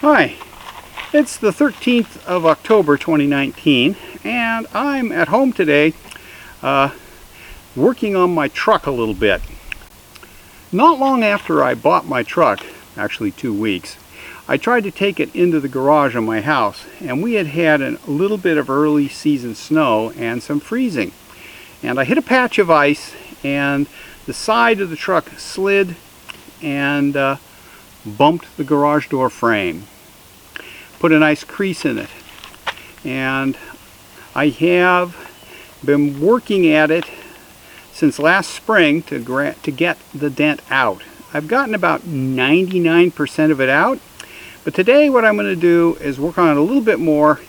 Hi, it's the 13th of October 2019 and I'm at home today working on my truck a little bit. Not long after I bought my truck, actually 2 weeks, I tried to take it into the garage of my house, and we had had a little bit of early season snow and some freezing. And I hit a patch of ice and the side of the truck slid and bumped the garage door frame. Put a nice crease in it. And I have been working at it since last spring to get the dent out. I've gotten about 99% of it out, but today what I'm going to do is work on it a little bit more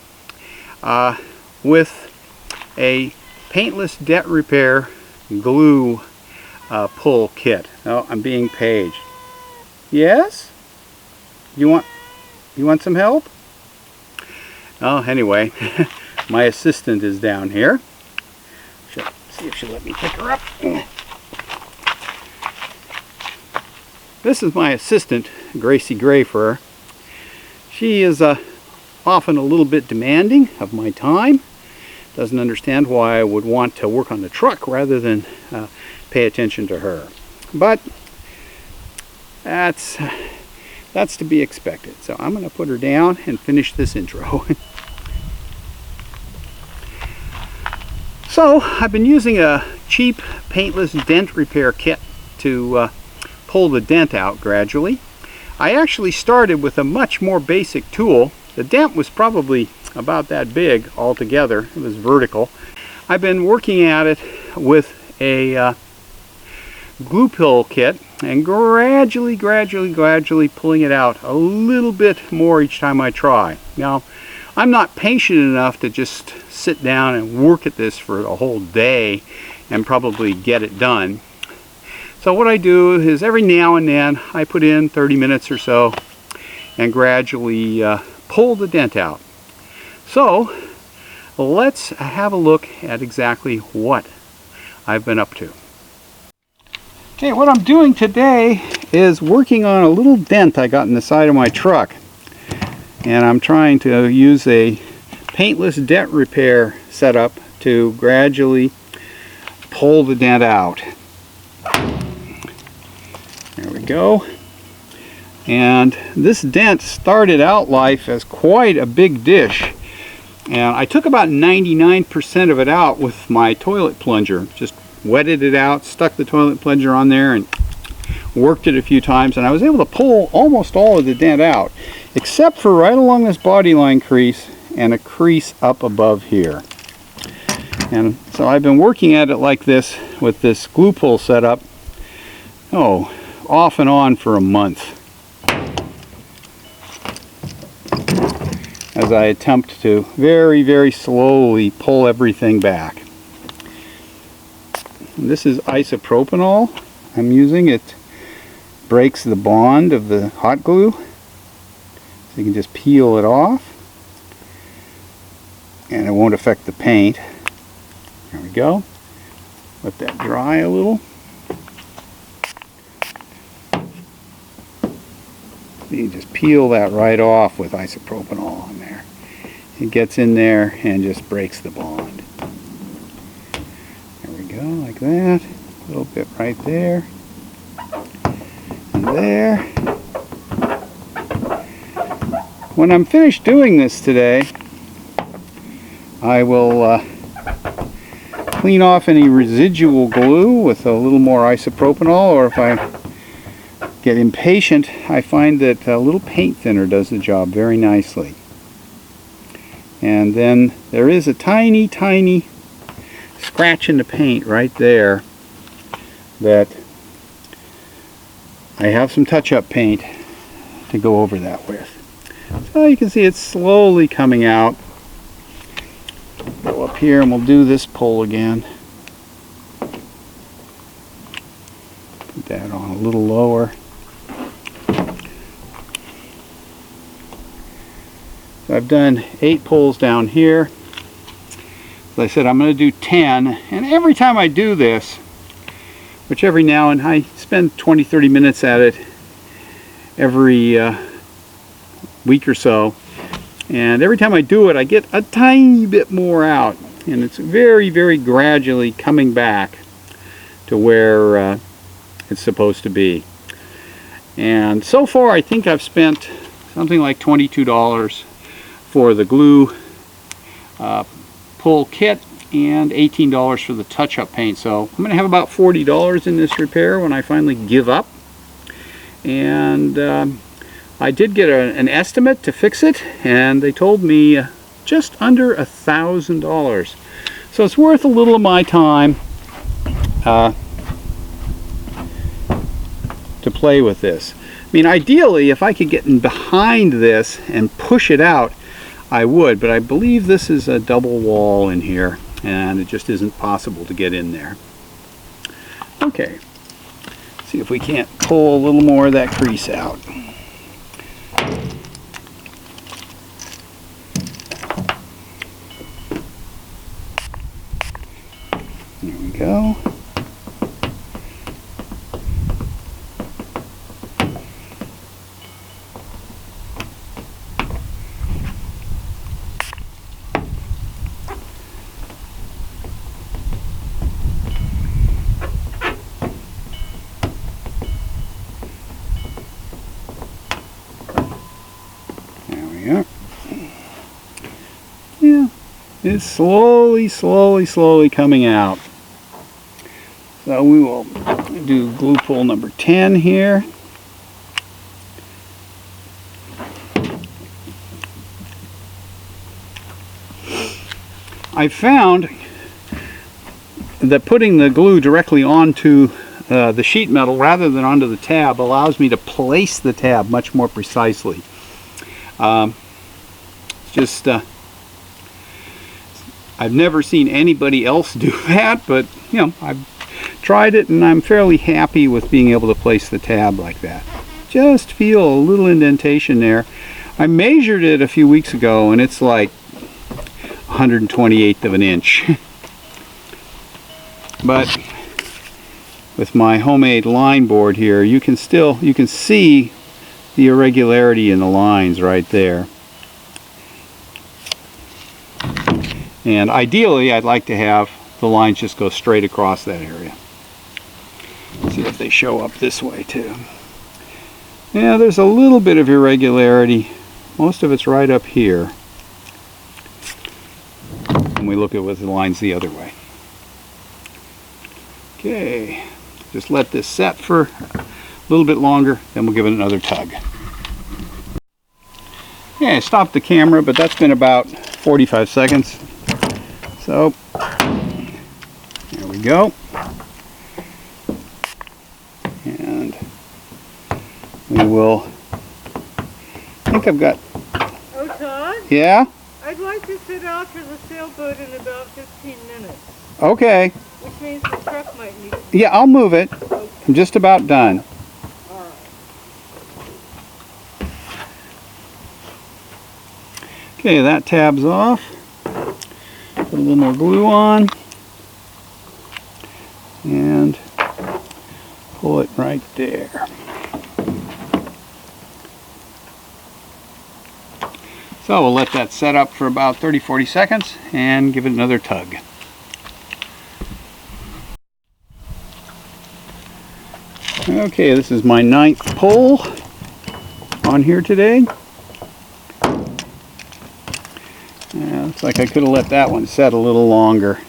with a Paintless Dent repair glue pull kit. Oh, I'm being paged. Yes? You want some help? Oh, anyway, my assistant is down here. See if she'll let me pick her up. This is my assistant, Gracie Grayfur. She is often a little bit demanding of my time. Doesn't understand why I would want to work on the truck rather than pay attention to her. But that's to be expected. So I'm going to put her down and finish this intro. So I've been using a cheap Paintless Dent repair kit to pull the dent out gradually. I actually started with a much more basic tool. The dent was probably about that big altogether. It was vertical. I've been working at it with a glue pull kit and gradually pulling it out a little bit more each time I try. Now, I'm not patient enough to just sit down and work at this for a whole day and probably get it done. So what I do is every now and then I put in 30 minutes or so and gradually pull the dent out. So let's have a look at exactly what I've been up to. Okay, what I'm doing today is working on a little dent I got in the side of my truck. And I'm trying to use a Paintless Dent repair setup to gradually pull the dent out. There we go. And this dent started out life as quite a big dish. And I took about 99% of it out with my toilet plunger. Just wetted it out, stuck the toilet plunger on there and worked it a few times, and I was able to pull almost all of the dent out, except for right along this body line crease and a crease up above here. And so I've been working at it like this with this glue pull setup, off and on for a month, as I attempt to very slowly pull everything back. And this is isopropanol I'm using. It breaks the bond of the hot glue, so you can just peel it off and it won't affect the paint. There we go. Let that dry a little. You can just peel that right off with isopropanol on there. It gets in there and just breaks the bond. There we go, like that. A little bit right there. And there. When I'm finished doing this today, I will clean off any residual glue with a little more isopropanol, or if I get impatient, I find that a little paint thinner does the job very nicely. And then there is a tiny scratch in the paint right there that I have some touch-up paint to go over that with. So you can see it's slowly coming out. Go up here and we'll do this pull again. Put that on a little lower. So I've done 8 pulls down here. As I said, I'm going to do 10, and every time I do this, which every now and I spend 20-30 minutes at it every week or so. And every time I do it, I get a tiny bit more out. And it's very, very gradually coming back to where it's supposed to be. And so far, I think I've spent something like $22 for the glue pull kit and $18 for the touch-up paint. So I'm going to have about $40 in this repair when I finally give up. And I did get an estimate to fix it, and they told me just under $1,000. So it's worth a little of my time to play with this. I mean, ideally, if I could get in behind this and push it out, I would, but I believe this is a double wall in here, and it just isn't possible to get in there. Okay, let's see if we can't pull a little more of that crease out. There we go. Yeah, it's slowly coming out. So we will do glue pull number 10 here. I found that putting the glue directly onto the sheet metal rather than onto the tab allows me to place the tab much more precisely. I've never seen anybody else do that, but you know, I've tried it and I'm fairly happy with being able to place the tab like that. Just feel a little indentation there. I measured it a few weeks ago and it's like 128th of an inch. But with my homemade line board here, you can see the irregularity in the lines right there. And ideally, I'd like to have the lines just go straight across that area. Let's see if they show up this way too. Yeah, there's a little bit of irregularity. Most of it's right up here. And we look at with the lines the other way. Okay, just let this set for a little bit longer, then we'll give it another tug. Yeah, I stopped the camera, but that's been about 45 seconds. So, there we go. And we will, I think I've got... Oh, Todd? Yeah? I'd like to sit out to the sailboat in about 15 minutes. Okay. Which means the truck might need it. Yeah, I'll move it. Okay. I'm just about done. All right. Okay, that tab's off. Put a little more glue on. And pull it right there. So we'll let that set up for about 30-40 seconds and give it another tug. Okay, this is my 9th pull on here today. Yeah, looks like I could have let that one set a little longer.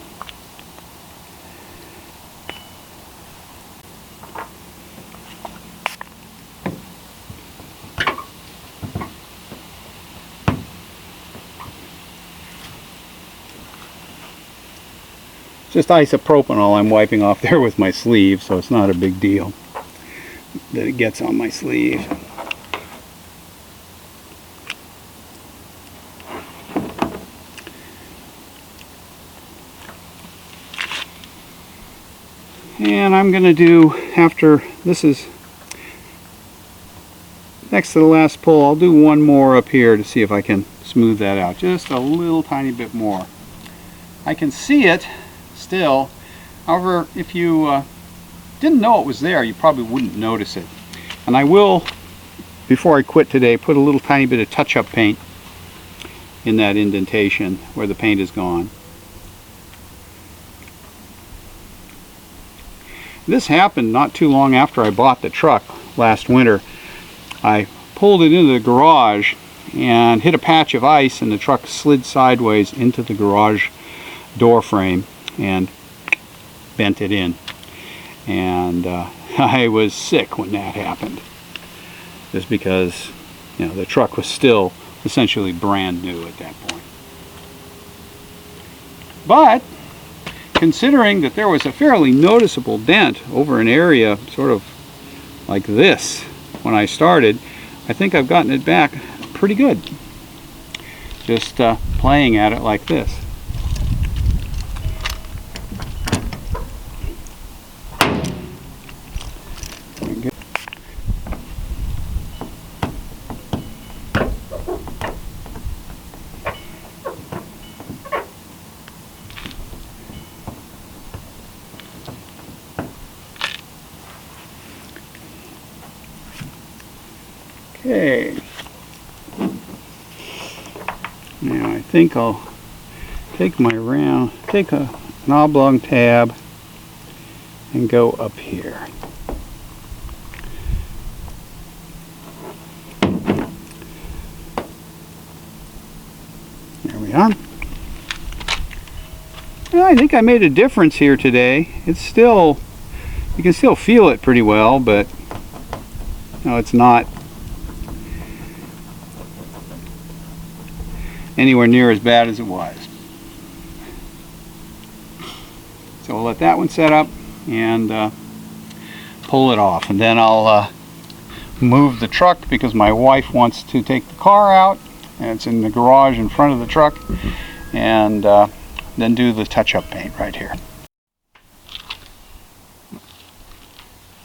Just isopropanol I'm wiping off there with my sleeve, so it's not a big deal that it gets on my sleeve. And I'm going to do, after this is next to the last pull, I'll do one more up here to see if I can smooth that out. Just a little tiny bit more. I can see it still. However, if you didn't know it was there, you probably wouldn't notice it. And I will before I quit today, put a little tiny bit of touch-up paint in that indentation where the paint is gone. This happened not too long after I bought the truck last winter. I pulled it into the garage and hit a patch of ice, and the truck slid sideways into the garage door frame and bent it in. And I was sick when that happened, just because, you know, the truck was still essentially brand new at that point. But considering that there was a fairly noticeable dent over an area sort of like this when I started, I think I've gotten it back pretty good, just playing at it like this. Okay, now I think I'll take an oblong tab and go up here. There we are. Well, I think I made a difference here today. It's still, you can still feel it pretty well, but no, it's not anywhere near as bad as it was. So we'll let that one set up and pull it off, and then I'll move the truck because my wife wants to take the car out, and it's in the garage in front of the truck, and then do the touch-up paint right here.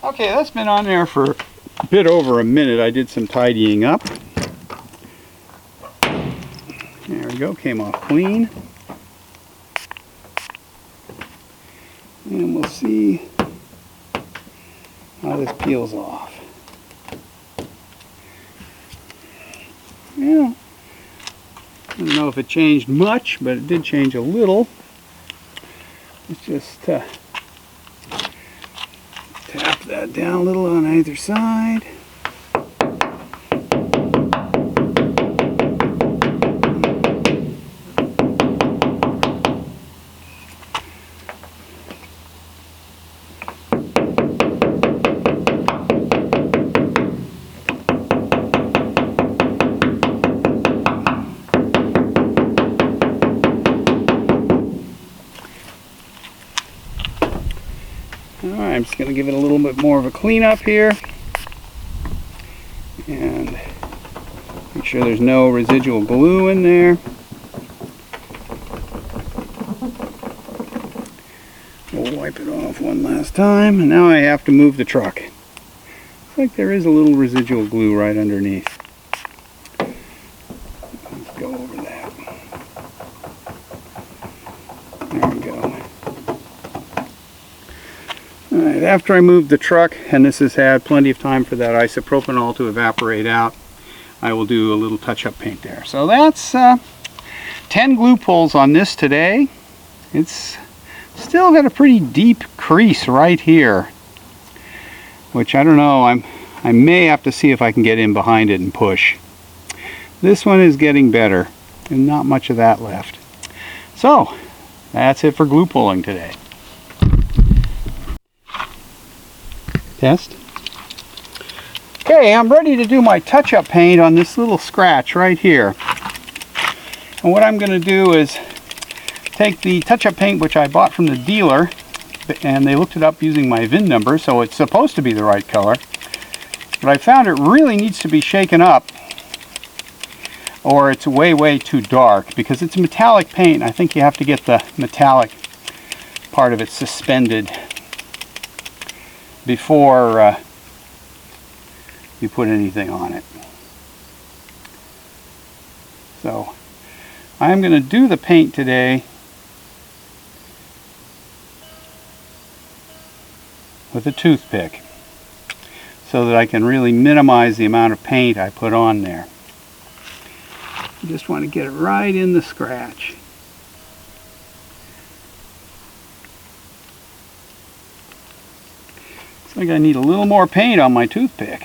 Okay, that's been on there for a bit over a minute. I did some tidying up. There we go, came off clean. And we'll see how this peels off. Yeah, I don't know if it changed much, but it did change a little. Let's just tap that down a little on either side. Alright, I'm just going to give it a little bit more of a cleanup here and make sure there's no residual glue in there. We'll wipe it off one last time, and now I have to move the truck. Looks like there is a little residual glue right underneath. Let's go over that. There we go. Alright, after I moved the truck, and this has had plenty of time for that isopropanol to evaporate out, I will do a little touch-up paint there. So that's 10 glue pulls on this today. It's still got a pretty deep crease right here, which I don't know, I may have to see if I can get in behind it and push. This one is getting better, and not much of that left. So, that's it for glue pulling today. Test. Okay, I'm ready to do my touch-up paint on this little scratch right here. And what I'm going to do is take the touch-up paint which I bought from the dealer, and they looked it up using my VIN number, so it's supposed to be the right color. But I found it really needs to be shaken up, or it's way too dark, because it's metallic paint. I think you have to get the metallic part of it suspended before you put anything on it. So I'm going to do the paint today with a toothpick. so that I can really minimize the amount of paint I put on there. I just want to get it right in the scratch. Looks like I need a little more paint on my toothpick.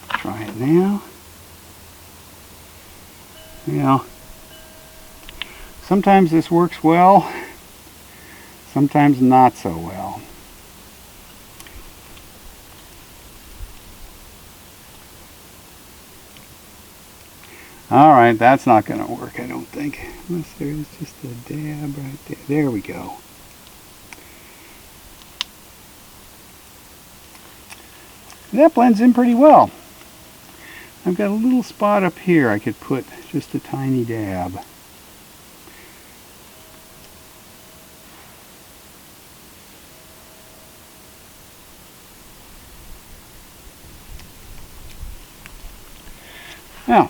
Try it now. Well, sometimes this works well, sometimes not so well. Alright, that's not going to work, I don't think. Unless there's just a dab right there. There we go. That blends in pretty well. I've got a little spot up here I could put just a tiny dab. Now,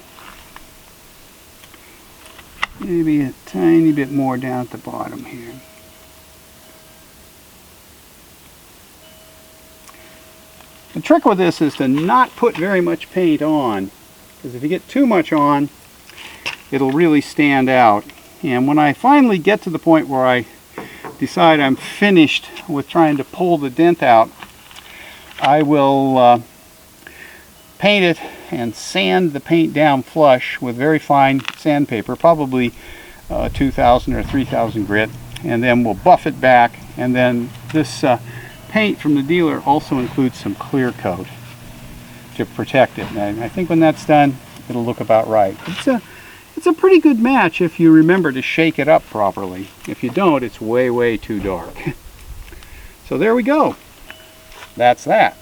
maybe a tiny bit more down at the bottom here. The trick with this is to not put very much paint on, because if you get too much on, it'll really stand out. And when I finally get to the point where I decide I'm finished with trying to pull the dent out, I will paint it and sand the paint down flush with very fine sandpaper, probably 2000 or 3000 grit, and then we'll buff it back. And then this paint from the dealer also includes some clear coat to protect it. And I think when that's done, it'll look about right. It's a pretty good match if you remember to shake it up properly. If you don't, it's way too dark. So there we go. That's that.